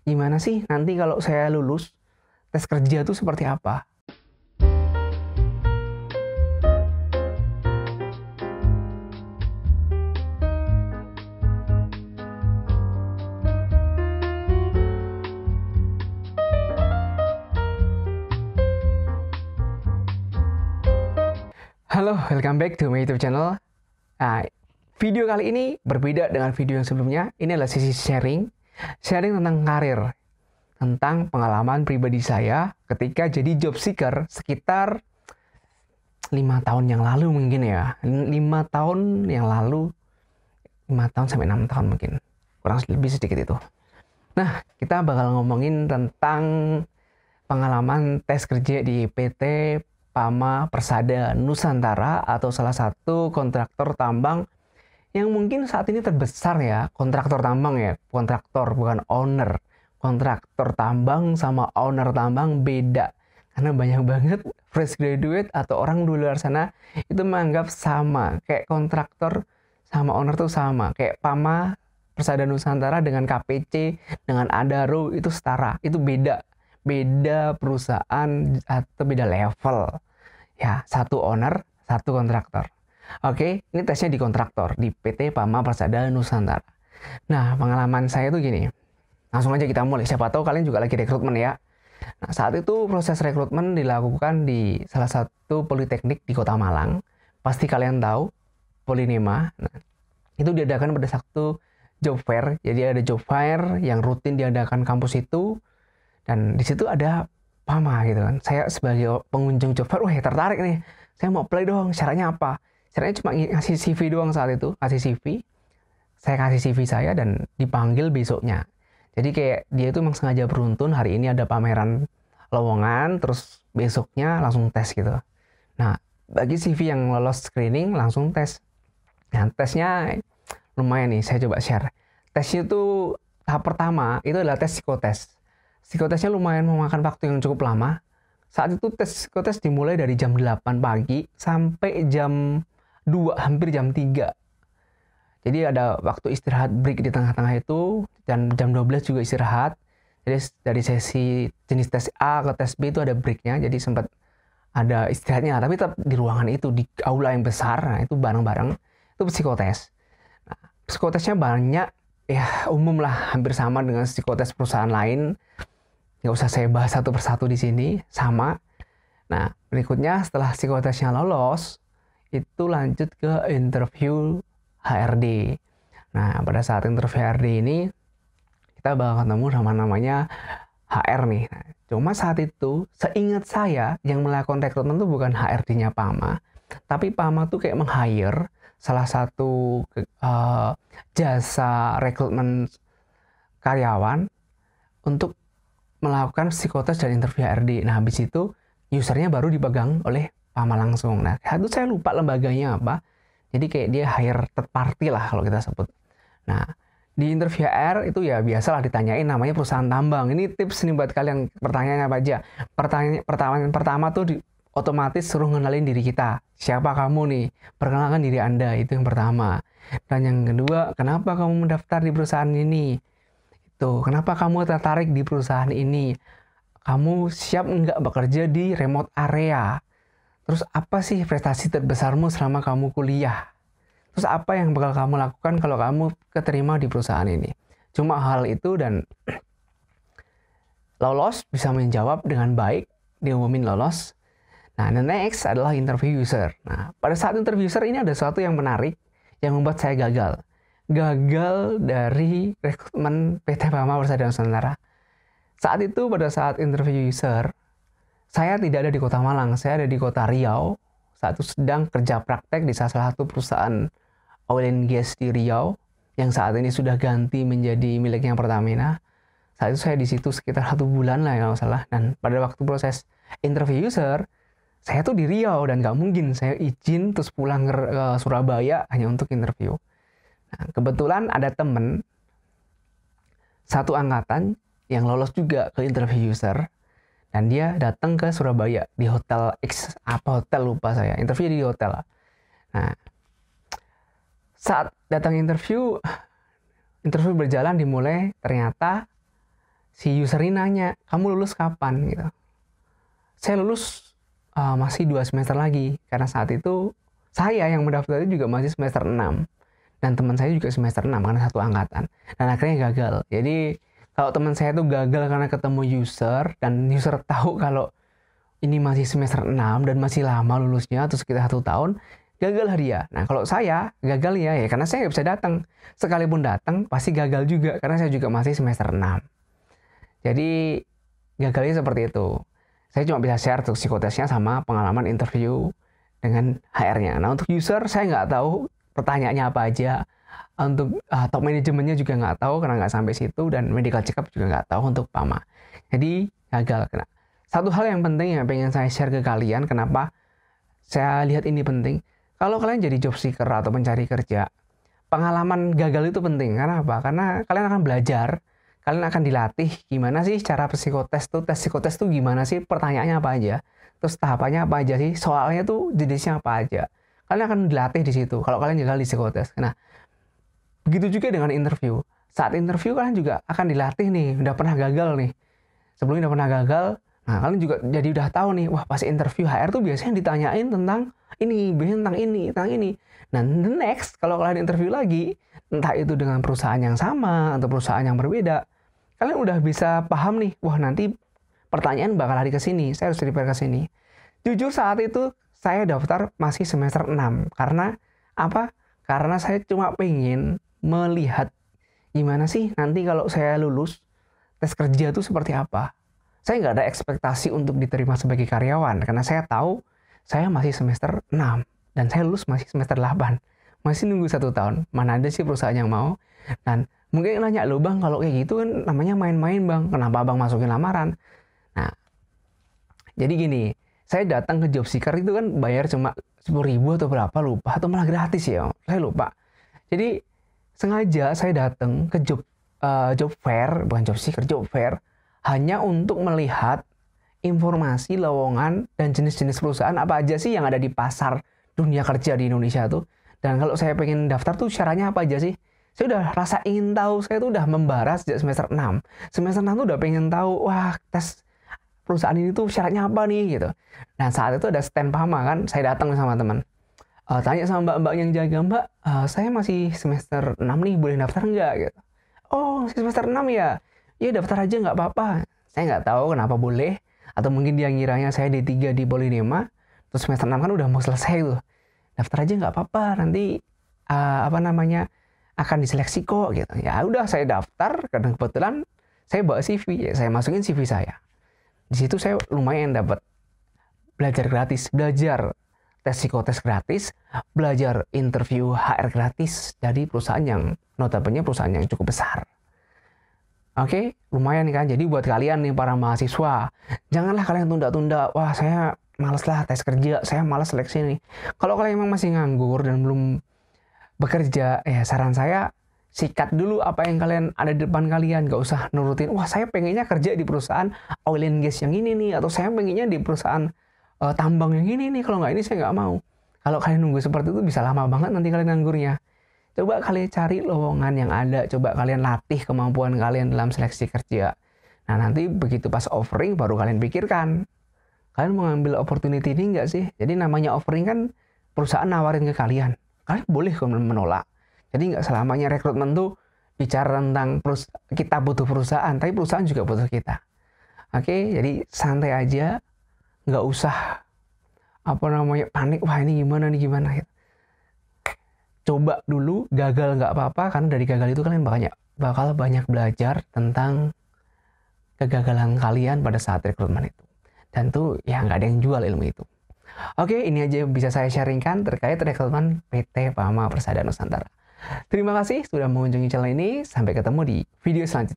Gimana sih nanti kalau saya lulus, tes kerja itu seperti apa? Halo, welcome back to my YouTube channel. Nah, video kali ini berbeda dengan video yang sebelumnya. Ini adalah sesi sharing tentang karir, tentang pengalaman pribadi saya ketika jadi job seeker sekitar 5 tahun yang lalu mungkin ya. 5 tahun yang lalu, 5 tahun sampai 6 tahun mungkin. Kurang lebih sedikit itu. Nah, kita bakal ngomongin tentang pengalaman tes kerja di PT Pama Persada Nusantara atau salah satu kontraktor tambang yang mungkin saat ini terbesar ya, kontraktor tambang ya, kontraktor bukan owner. Kontraktor tambang sama owner tambang beda. Karena banyak banget fresh graduate atau orang di luar sana itu menganggap sama, kayak kontraktor sama owner tuh sama, kayak Pama Persada Nusantara dengan KPC, dengan Adaro itu setara, itu beda. Beda perusahaan atau beda level. Ya, satu owner, satu kontraktor. Oke, ini tesnya di kontraktor, di PT Pama Persada Nusantara. Nah, pengalaman saya tuh gini. Langsung aja kita mulai. Siapa tahu kalian juga lagi rekrutmen ya. Nah, saat itu proses rekrutmen dilakukan di salah satu politeknik di Kota Malang. Pasti kalian tahu, Polinema. Nah, itu diadakan pada satu job fair. Jadi ada job fair yang rutin diadakan kampus itu. Dan di situ ada Pama gitu kan. Saya sebagai pengunjung job fair, wah tertarik nih. Saya mau apply dong. Syaratnya apa? Syaratnya cuma ngasih CV doang saat itu. Kasih CV. Saya kasih CV saya dan dipanggil besoknya. Jadi kayak dia itu memang sengaja beruntun. Hari ini ada pameran lowongan. Terus besoknya langsung tes gitu. Nah, bagi CV yang lolos screening langsung tes. Nah, tesnya lumayan nih. Saya coba share. Tesnya itu tahap pertama itu adalah tes psikotes. Psikotesnya lumayan memakan waktu yang cukup lama. Saat itu tes psikotes dimulai dari jam 8 pagi sampai jam 2, hampir jam 3. Jadi ada waktu istirahat break di tengah-tengah itu, dan jam 12 juga istirahat. Jadi dari sesi jenis tes A ke tes B itu ada breaknya, jadi sempat ada istirahatnya. Tapi tetap di ruangan itu, di aula yang besar, nah itu bareng-bareng. Itu psikotes. Nah, psikotesnya banyak, ya umum lah, hampir sama dengan psikotes perusahaan lain. Nggak usah saya bahas satu persatu di sini, sama. Nah, berikutnya setelah psikotesnya lolos, itu lanjut ke interview HRD. Nah, pada saat interview HRD ini, kita bakal ketemu sama namanya HR nih. Nah, cuma saat itu, seingat saya, yang melakukan rekrutmen itu bukan HRD-nya Pama, tapi Pama tuh kayak meng-hire salah satu jasa rekrutmen karyawan untuk melakukan psikotes dan interview HRD. Nah, habis itu usernya baru dipegang oleh Pama langsung. Nah, itu saya lupa lembaganya apa. Jadi kayak dia hire third party lah kalau kita sebut. Nah, di interview HR itu ya biasalah ditanyain namanya perusahaan tambang. Ini tips nih buat kalian, pertanyaannya apa aja. Pertanyaan pertama tuh otomatis suruh ngenalin diri kita. Siapa kamu nih? Perkenalkan diri Anda, itu yang pertama. Dan yang kedua, kenapa kamu mendaftar di perusahaan ini? Kenapa kamu tertarik di perusahaan ini? Kamu siap nggak bekerja di remote area? Terus apa sih prestasi terbesarmu selama kamu kuliah? Terus apa yang bakal kamu lakukan kalau kamu keterima di perusahaan ini? Cuma hal itu dan lolos, bisa menjawab dengan baik, diumumin lolos. Nah, the next adalah interview user. Nah, pada saat interview user ini ada sesuatu yang menarik yang membuat saya gagal dari rekrutmen PT Pama Persada Nusantara. Saat itu pada saat interview user, saya tidak ada di Kota Malang, saya ada di Kota Riau. Saat itu sedang kerja praktek di salah satu perusahaan oil and gas di Riau yang saat ini sudah ganti menjadi miliknya Pertamina. Saat itu saya di situ sekitar 1 bulan lah kalau salah. Dan pada waktu proses interview user, saya tuh di Riau dan nggak mungkin saya izin terus pulang ke Surabaya hanya untuk interview. Nah, kebetulan ada temen satu angkatan yang lolos juga ke interview user dan dia datang ke Surabaya di hotel X, apa hotel lupa saya, interview di hotel. Nah, saat datang interview berjalan dimulai, ternyata si user ini nanya, kamu lulus kapan gitu. Saya lulus masih 2 semester lagi, karena saat itu saya yang mendaftar itu juga masih semester 6. Dan teman saya juga semester 6 karena satu angkatan. Dan akhirnya gagal. Jadi kalau teman saya itu gagal karena ketemu user, dan user tahu kalau ini masih semester 6 dan masih lama lulusnya, atau sekitar 1 tahun, gagal dia. Nah kalau saya gagal ya karena saya nggak bisa datang. Sekalipun datang pasti gagal juga, karena saya juga masih semester 6. Jadi gagalnya seperti itu. Saya cuma bisa share tuh psikotesnya sama pengalaman interview dengan HR-nya. Nah untuk user saya nggak tahu pertanyaannya apa aja. Untuk top manajemennya juga nggak tahu karena nggak sampai situ, dan medical check up juga nggak tahu untuk PAMA. Jadi gagal. Nah, satu hal yang penting yang pengen saya share ke kalian, kenapa saya lihat ini penting. Kalau kalian jadi job seeker atau pencari kerja, pengalaman gagal itu penting. Karena apa? Karena kalian akan belajar, kalian akan dilatih gimana sih cara psikotes tuh, tes psikotes tuh gimana sih, pertanyaannya apa aja, terus tahapannya apa aja sih, soalnya tuh jenisnya apa aja. Kalian akan dilatih di situ kalau kalian gagal di psikotes. Nah, begitu juga dengan interview. Saat interview kalian juga akan dilatih nih, udah pernah gagal nih. Sebelumnya udah pernah gagal, nah kalian juga jadi udah tahu nih, wah pas interview HR tuh biasanya ditanyain tentang ini, biasanya tentang ini. Nah, the next kalau kalian interview lagi, entah itu dengan perusahaan yang sama atau perusahaan yang berbeda, kalian udah bisa paham nih, wah nanti pertanyaan bakal lari ke sini, saya harus prepare ke sini. Jujur saat itu saya daftar masih semester 6. Karena apa? Karena saya cuma pengen melihat gimana sih nanti kalau saya lulus, tes kerja itu seperti apa. Saya nggak ada ekspektasi untuk diterima sebagai karyawan, karena saya tahu saya masih semester 6 dan saya lulus masih semester 8. Masih nunggu 1 tahun, mana ada sih perusahaan yang mau. Dan mungkin nanya, loh bang, kalau kayak gitu kan namanya main-main bang, kenapa bang masukin lamaran? Nah, jadi gini, saya datang ke job seeker itu kan bayar cuma 10.000 atau berapa, lupa, atau malah gratis ya, saya lupa. Jadi sengaja saya datang ke job fair, bukan job seeker, job fair, hanya untuk melihat informasi lowongan dan jenis-jenis perusahaan apa aja sih yang ada di pasar dunia kerja di Indonesia tuh. Dan kalau saya pengen daftar tuh syaratnya apa aja sih? Saya udah rasa ingin tahu, saya tuh udah membara sejak semester 6. Semester 6 tuh udah pengen tahu, wah tes perusahaan ini tuh syaratnya apa nih gitu. Dan saat itu ada stand PAMA kan, saya datang sama teman. Tanya sama mbak-mbak yang jaga, mbak, saya masih semester 6 nih, boleh daftar nggak gitu. Oh, masih semester 6 ya? Ya daftar aja nggak apa-apa. Saya nggak tahu kenapa boleh, atau mungkin dia ngiranya saya D3 di Polinema, terus semester 6 kan udah mau selesai tuh. Daftar aja nggak apa-apa, nanti akan diseleksi kok gitu. Ya udah saya daftar, karena kebetulan saya bawa CV, ya saya masukin CV saya. Di situ saya lumayan dapat belajar gratis, belajar tes psikotes gratis, belajar interview HR gratis dari perusahaan yang notabene perusahaan yang cukup besar. Oke, lumayan nih kan. Jadi buat kalian nih para mahasiswa, janganlah kalian tunda-tunda. Wah, saya males lah tes kerja, saya malas seleksi nih. Kalau kalian memang masih nganggur dan belum bekerja, ya saran saya sikat dulu apa yang kalian ada di depan kalian. Gak usah nurutin, wah saya pengennya kerja di perusahaan oil and gas yang ini nih, atau saya pengennya di perusahaan tambang yang ini nih, kalau nggak ini saya nggak mau. Kalau kalian nunggu seperti itu bisa lama banget nanti kalian nganggurnya. Coba kalian cari lowongan yang ada, coba kalian latih kemampuan kalian dalam seleksi kerja. Nah nanti begitu pas offering baru kalian pikirkan, kalian mau ngambil opportunity ini nggak sih? Jadi namanya offering kan perusahaan nawarin ke kalian, kalian boleh menolak. Jadi nggak selamanya rekrutmen tuh bicara tentang kita butuh perusahaan, tapi perusahaan juga butuh kita. Oke, jadi santai aja, nggak usah panik, wah ini gimana gitu. Coba dulu, gagal nggak apa-apa, karena dari gagal itu kalian bakal banyak belajar tentang kegagalan kalian pada saat rekrutmen itu. Dan tuh ya nggak ada yang jual ilmu itu. Oke, ini aja yang bisa saya sharingkan terkait rekrutmen PT PAMA Persada Nusantara. Terima kasih sudah mengunjungi channel ini. Sampai ketemu di video selanjutnya.